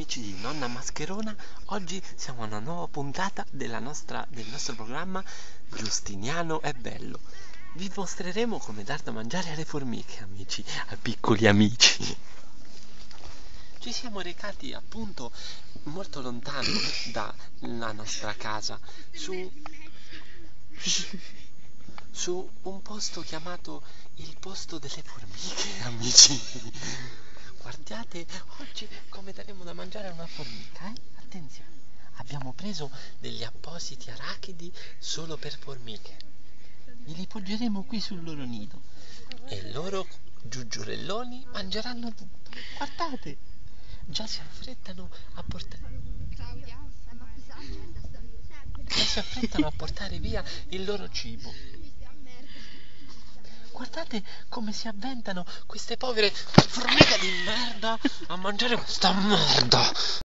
amici di Nonna Mascherona, oggi siamo a una nuova puntata del nostro programma Giustiniano è bello. Vi mostreremo come dar da mangiare alle formiche, amici, ai piccoli amici. Ci siamo recati appunto molto lontano dalla nostra casa, su un posto chiamato il posto delle formiche, amici. Guardate oggi come daremo da mangiare a una formica, Attenzione, abbiamo preso degli appositi arachidi solo per formiche. Li poggeremo qui sul loro nido e loro giuggiurelloni mangeranno tutto. Guardate, già si affrettano a portare via il loro cibo. Guardate come si avventano queste povere formiche di merda a mangiare questa merda.